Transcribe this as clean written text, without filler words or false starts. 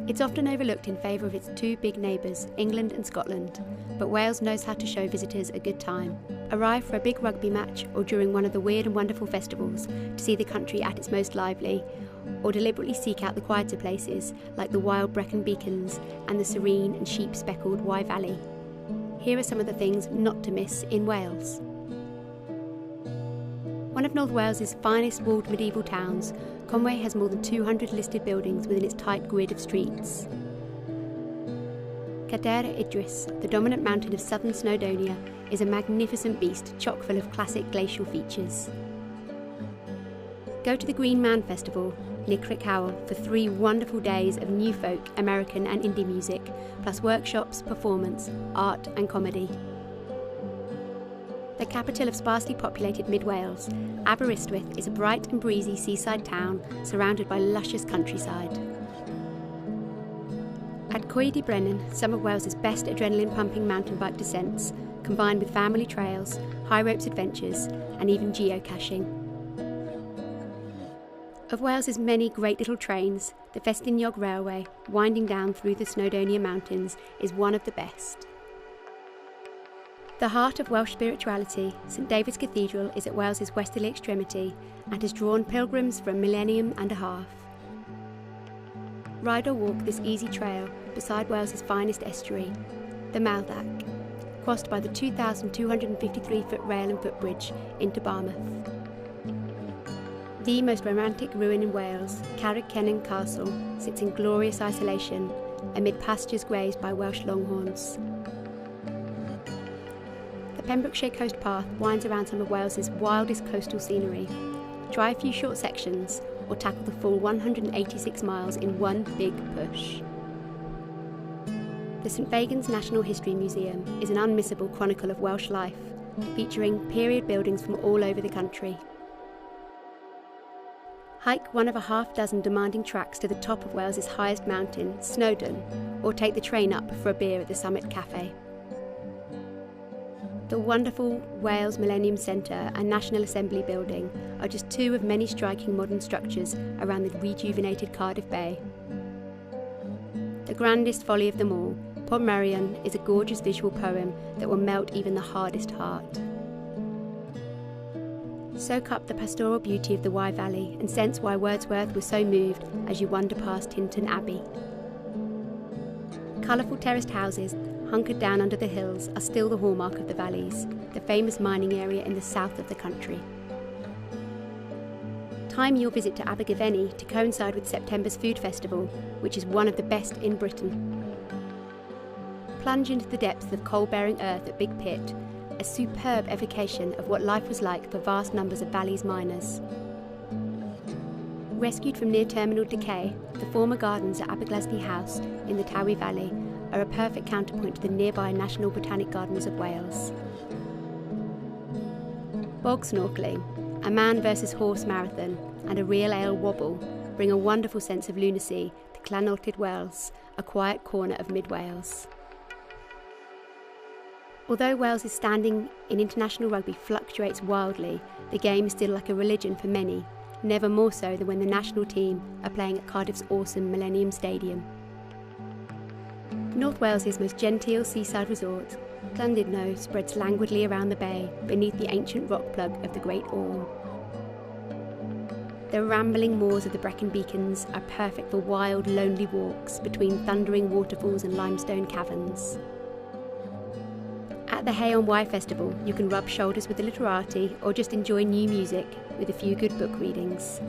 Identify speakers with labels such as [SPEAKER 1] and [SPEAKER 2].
[SPEAKER 1] It's often overlooked in favour of its two big neighbours, England and Scotland, but Wales knows how to show visitors a good time. Arrive for a big rugby match or during one of the weird and wonderful festivals to see the country at its most lively, or deliberately seek out the quieter places like the wild Brecon Beacons and the serene and sheep-speckled Wye Valley. Here are some of the things not to miss in Wales. One of North Wales's finest walled medieval towns, Conway has more than 200 listed buildings within its tight grid of streets. Cadair Idris, the dominant mountain of southern Snowdonia, is a magnificent beast chock full of classic glacial features. Go to the Green Man Festival near Crickhowell for 3 wonderful days of new folk, American and indie music, plus workshops, performance, art and comedy. The capital of sparsely populated mid-Wales, Aberystwyth is a bright and breezy seaside town surrounded by luscious countryside. At Coed y Brenin, some of Wales's best adrenaline-pumping mountain bike descents, combined with family trails, high ropes adventures and even geocaching. Of Wales's many great little trains, the Festiniog Railway, winding down through the Snowdonia Mountains, is one of the best. The heart of Welsh spirituality, St David's Cathedral is at Wales's westerly extremity and has drawn pilgrims for a millennium and a half. Ride or walk this easy trail beside Wales's finest estuary, the Maldach, crossed by the 2,253-foot rail and footbridge into Barmouth. The most romantic ruin in Wales, Carreg Cennen Castle, sits in glorious isolation amid pastures grazed by Welsh longhorns. The Pembrokeshire Coast Path winds around some of Wales's wildest coastal scenery. Try a few short sections or tackle the full 186 miles in one big push. The St Fagans National History Museum is an unmissable chronicle of Welsh life, featuring period buildings from all over the country. Hike one of a half-dozen demanding tracks to the top of Wales's highest mountain, Snowdon, or take the train up for a beer at the Summit Cafe. The wonderful Wales Millennium Centre and National Assembly building are just 2 of many striking modern structures around the rejuvenated Cardiff Bay. The grandest folly of them all, Portmeirion, is a gorgeous visual poem that will melt even the hardest heart. Soak up the pastoral beauty of the Wye Valley and sense why Wordsworth was so moved as you wander past Tintern Abbey. Colourful terraced houses, hunkered down under the hills, are still the hallmark of the valleys, the famous mining area in the south of the country. Time your visit to Abergavenny to coincide with September's food festival, which is one of the best in Britain. Plunge into the depths of coal-bearing earth at Big Pit, a superb evocation of what life was like for vast numbers of Valley's miners. Rescued from near-terminal decay, the former gardens at Aberglasney House in the Towie Valley are a perfect counterpoint to the nearby National Botanic Gardens of Wales. Bog snorkelling, a man versus horse marathon and a real ale wobble bring a wonderful sense of lunacy to Clanoltyd Wells, a quiet corner of mid-Wales. Although Wales's standing in international rugby fluctuates wildly, the game is still like a religion for many, never more so than when the national team are playing at Cardiff's awesome Millennium Stadium. North Wales's most genteel seaside resort, Llandudno spreads languidly around the bay beneath the ancient rock plug of the Great Orme. The rambling moors of the Brecon Beacons are perfect for wild, lonely walks between thundering waterfalls and limestone caverns. At the Hay on Wye Festival, you can rub shoulders with the literati or just enjoy new music with a few good book readings.